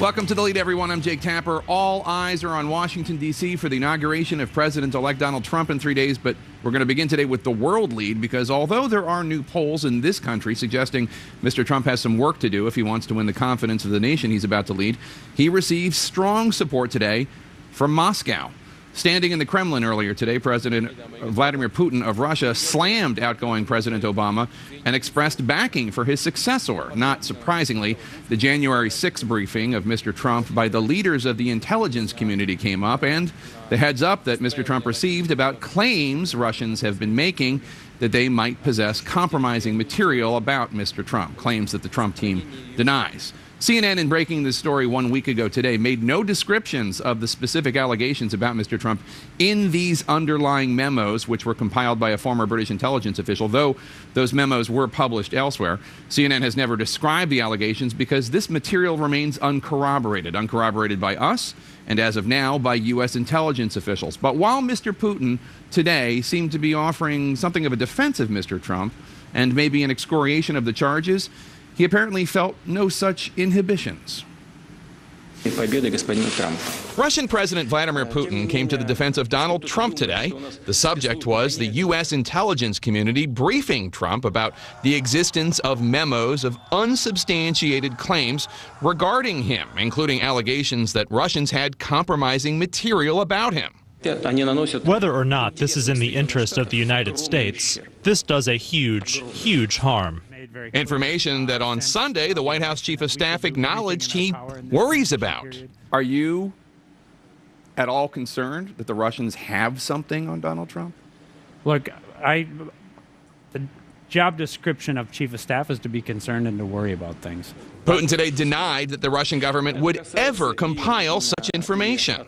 Welcome to The Lead, everyone. I'm Jake Tapper. All eyes are on Washington, D.C. for the inauguration of President-elect Donald Trump in 3 days, but we're going to begin today with the world lead because although there are new polls in this country suggesting Mr. Trump has some work to do if he wants to win the confidence of the nation he's about to lead, he received strong support today from Moscow. Standing in the Kremlin earlier today, President Vladimir Putin of Russia slammed outgoing President Obama and expressed backing for his successor. Not surprisingly, the January 6th briefing of Mr. Trump by the leaders of the intelligence community came up, and the heads up that Mr. Trump received about claims Russians have been making that they might possess compromising material about Mr. Trump, claims that the Trump team denies. CNN, in breaking this story 1 week ago today, made no descriptions of the specific allegations about Mr. Trump in these underlying memos, which were compiled by a former British intelligence official, though those memos were published elsewhere. CNN has never described the allegations because this material remains uncorroborated by us and, as of now, by U.S. intelligence officials. But while Mr. Putin today seemed to be offering something of a defense of Mr. Trump and maybe an excoriation of the charges, he apparently felt no such inhibitions. Russian President Vladimir Putin came to the defense of Donald Trump today. The subject was the U.S. intelligence community briefing Trump about the existence of memos of unsubstantiated claims regarding him, including allegations that Russians had compromising material about him. Whether or not this is in the interest of the United States, this does a huge, huge harm. Information that on Sunday, the White House Chief of Staff acknowledged he worries about. Are you at all concerned that the Russians have something on Donald Trump? Look, the job description of Chief of Staff is to be concerned and to worry about things. Putin today denied that the Russian government would ever compile such information.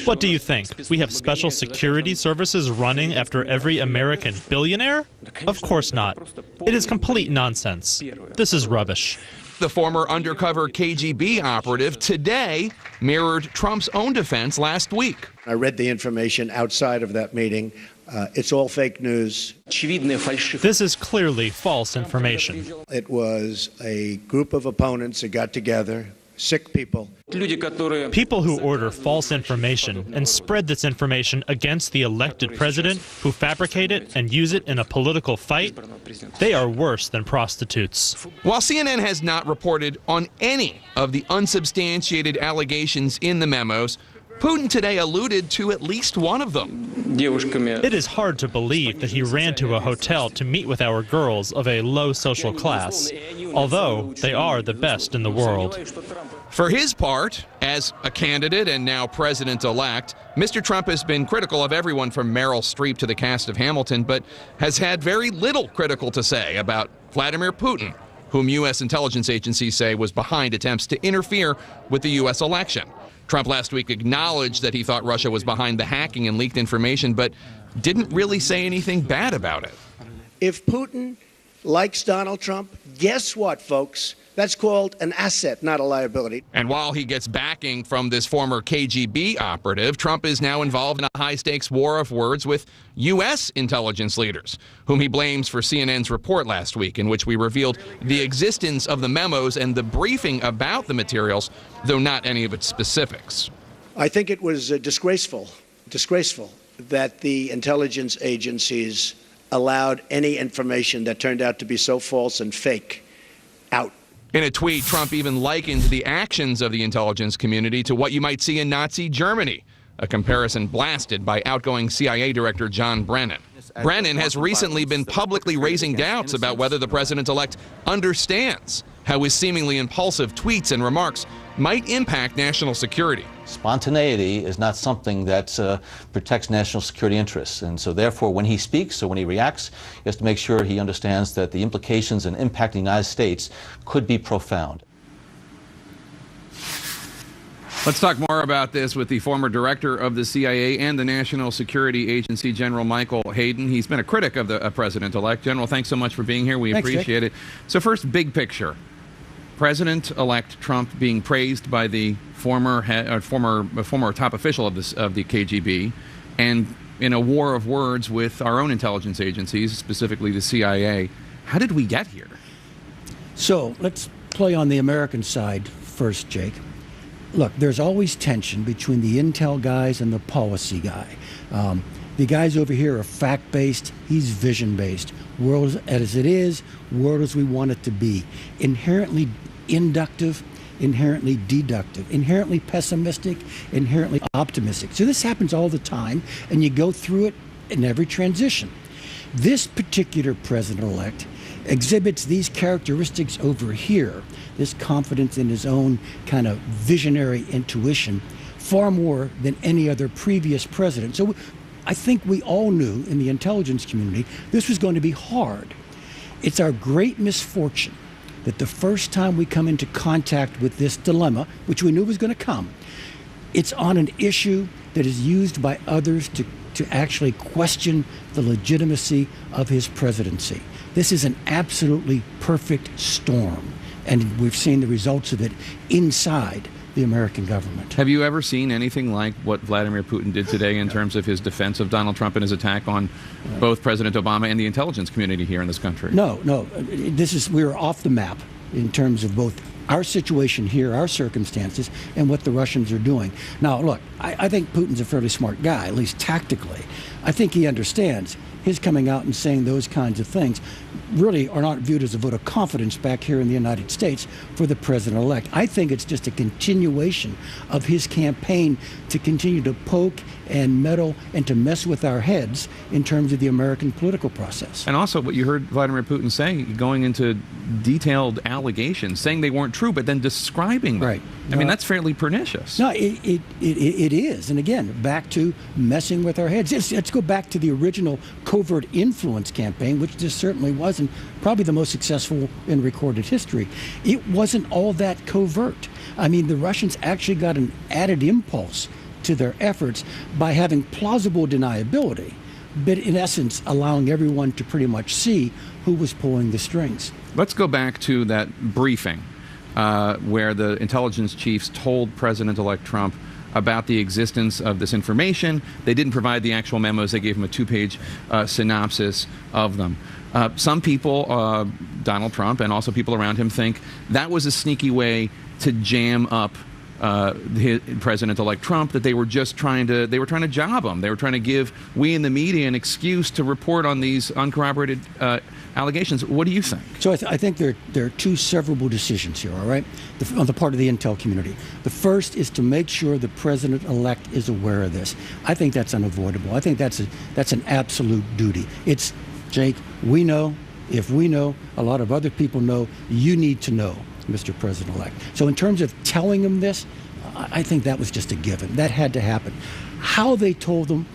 What do you think? We have special security services running after every American billionaire? Of course not. It is complete nonsense. This is rubbish. The former undercover KGB operative today mirrored Trump's own defense last week. I read the information outside of that meeting. It's all fake news. This is clearly false information. It was a group of opponents that got together, sick people. People who order false information and spread this information against the elected president, who fabricate it and use it in a political fight, they are worse than prostitutes. While CNN has not reported on any of the unsubstantiated allegations in the memos, Putin today alluded to at least one of them. It is hard to believe that he ran to a hotel to meet with our girls of a low social class, although they are the best in the world. For his part, as a candidate and now president-elect, Mr. Trump has been critical of everyone from Meryl Streep to the cast of Hamilton, but has had very little critical to say about Vladimir Putin, whom U.S. intelligence agencies say was behind attempts to interfere with the U.S. election. Trump last week acknowledged that he thought Russia was behind the hacking and leaked information, but didn't really say anything bad about it. If Putin likes Donald Trump, guess what, folks? That's called an asset, not a liability. And while he gets backing from this former KGB operative, Trump is now involved in a high-stakes war of words with U.S. intelligence leaders, whom he blames for CNN's report last week, in which we revealed the existence of the memos and the briefing about the materials, though not any of its specifics. I think it was disgraceful that the intelligence agencies allowed any information that turned out to be so false and fake out. In a tweet, Trump even likened the actions of the intelligence community to what you might see in Nazi Germany, a comparison blasted by outgoing CIA Director John Brennan. Brennan has recently been publicly raising doubts about whether the president-elect understands how his seemingly impulsive tweets and remarks might impact national security. Spontaneity is not something that protects national security interests, and so therefore when he speaks or when he reacts, he has to make sure he understands that the implications and impact in the United States could be profound. Let's talk more about this with the former director of the CIA and the National Security Agency, General Michael Hayden. He's been a critic of the president-elect. General, thanks so much for being here. We appreciate it. So first, big picture. President-elect Trump being praised by the former top official of the KGB, and in a war of words with our own intelligence agencies, specifically the CIA. How did we get here? So let's play on the American side first, Jake. Look, there's always tension between the intel guys and the policy guy. The guys over here are fact-based, he's vision-based. World as it is, world as we want it to be. Inherently inductive, inherently deductive, inherently pessimistic, inherently optimistic. So this happens all the time, and you go through it in every transition. This particular president-elect exhibits these characteristics over here, this confidence in his own kind of visionary intuition, far more than any other previous president. So I think we all knew in the intelligence community this was going to be hard. It's our great misfortune that the first time we come into contact with this dilemma, which we knew was going to come, it's on an issue that is used by others to actually question the legitimacy of his presidency. This is an absolutely perfect storm, and we've seen the results of it inside the American government. Have you ever seen anything like what Vladimir Putin did today in terms of his defense of Donald Trump and his attack on both President Obama and the intelligence community here in this country? No. We're off the map in terms of both our situation here, our circumstances, and what the Russians are doing. Now, look, I think Putin's a fairly smart guy, at least tactically. I think he understands his coming out and saying those kinds of things really are not viewed as a vote of confidence back here in the United States for the president-elect. I think it's just a continuation of his campaign to continue to poke and meddle and to mess with our heads in terms of the American political process. And also what you heard Vladimir Putin say, going into detailed allegations, saying they weren't true, but then describing them. Right. I mean, that's fairly pernicious. No, it is. And again, back to messing with our heads. Let's go back to the original covert influence campaign, which this certainly wasn't, probably the most successful in recorded history. It wasn't all that covert. I mean, the Russians actually got an added impulse to their efforts by having plausible deniability, but in essence allowing everyone to pretty much see who was pulling the strings. Let's go back to that briefing where the intelligence chiefs told President-elect Trump about the existence of this information. They didn't provide the actual memos. They gave him a two-page synopsis of them. Some people, Donald Trump and also people around him, think that was a sneaky way to jam up President-elect Trump, that they were just trying to job him. They were trying to give we in the media an excuse to report on these uncorroborated allegations. What do you think? So I think there are two severable decisions here, all right, on the part of the intel community. The first is to make sure the president-elect is aware of this. I think that's unavoidable. I think that's an absolute duty. It's, Jake, we know, if we know, a lot of other people know, you need to know, Mr. President-elect. So in terms of telling him this, I think that was just a given. That had to happen. How they told him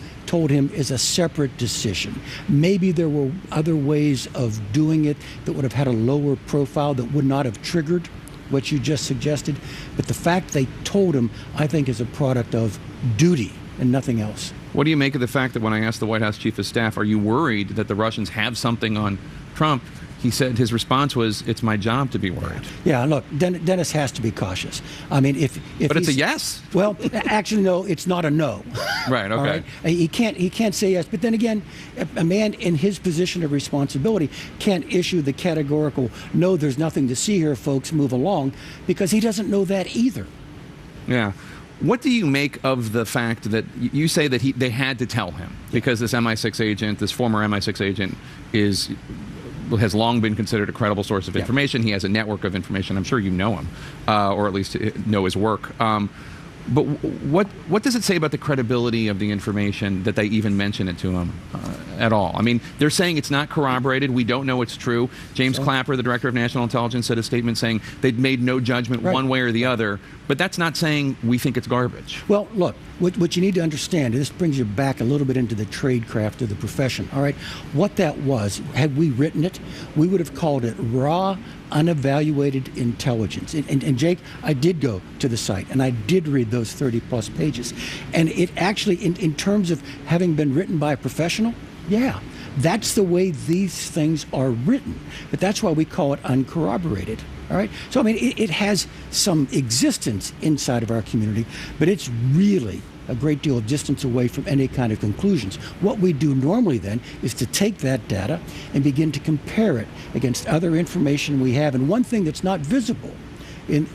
is a separate decision. Maybe there were other ways of doing it that would have had a lower profile, that would not have triggered what you just suggested. But the fact they told him, I think, is a product of duty and nothing else. What do you make of the fact that when I asked the White House Chief of Staff, are you worried that the Russians have something on Trump, he said his response was, "It's my job to be worried." Yeah, look, Dennis has to be cautious. I mean, if but it's a yes. Well, actually, no, it's not a no. Right. Okay. All right? He can't say yes. But then again, a man in his position of responsibility can't issue the categorical "No, there's nothing to see here, folks. Move along," because he doesn't know that either. Yeah. What do you make of the fact that you say that they had to tell him because this MI6 agent, this former MI6 agent, has long been considered a credible source of information. He has a network of information. I'm sure you know him, or at least know his work. But what does it say about the credibility of the information that they even mention it to him at all? I mean, they're saying it's not corroborated. We don't know it's true. James Clapper, the director of national intelligence, said a statement saying they'd made no judgment one way or the other. But that's not saying we think it's garbage. Well, look, what you need to understand, and this brings you back a little bit into the tradecraft of the profession, all right? What that was, had we written it, we would have called it raw, unevaluated intelligence. And Jake, I did go to the site, and I did read those 30-plus pages. And it actually, in terms of having been written by a professional, yeah, that's the way these things are written. But that's why we call it uncorroborated. All right. So, I mean, it has some existence inside of our community, but it's really a great deal of distance away from any kind of conclusions. What we do normally then is to take that data and begin to compare it against other information we have. And one thing that's not visible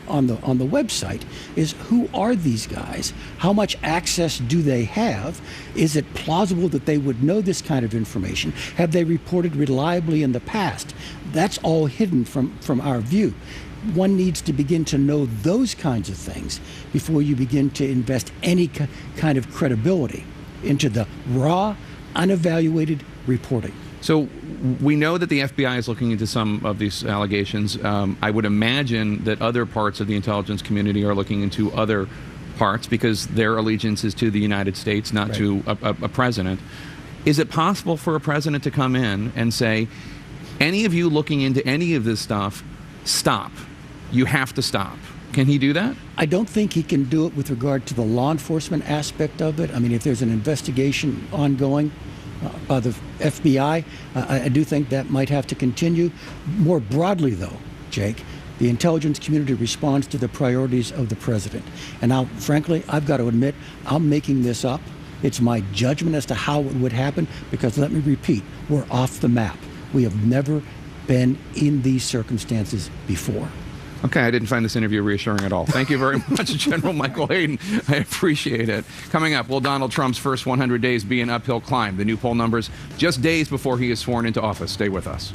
on the website is, who are these guys? How much access do they have? Is it plausible that they would know this kind of information? Have they reported reliably in the past? That's all hidden from our view. One needs to begin to know those kinds of things before you begin to invest any kind of credibility into the raw, unevaluated reporting. So we know that the FBI is looking into some of these allegations. I would imagine that other parts of the intelligence community are looking into other parts because their allegiance is to the United States, not Right. to a president. Is it possible for a president to come in and say, any of you looking into any of this stuff, stop. You have to stop. Can he do that? I don't think he can do it with regard to the law enforcement aspect of it. I mean, if there's an investigation ongoing by the FBI, I do think that might have to continue. More broadly, though, Jake, the intelligence community responds to the priorities of the president. And now, frankly, I've got to admit, I'm making this up. It's my judgment as to how it would happen, because let me repeat, we're off the map. We have never been in these circumstances before. Okay, I didn't find this interview reassuring at all. Thank you very much, General Michael Hayden. I appreciate it. Coming up, will Donald Trump's first 100 days be an uphill climb? The new poll numbers just days before he is sworn into office. Stay with us.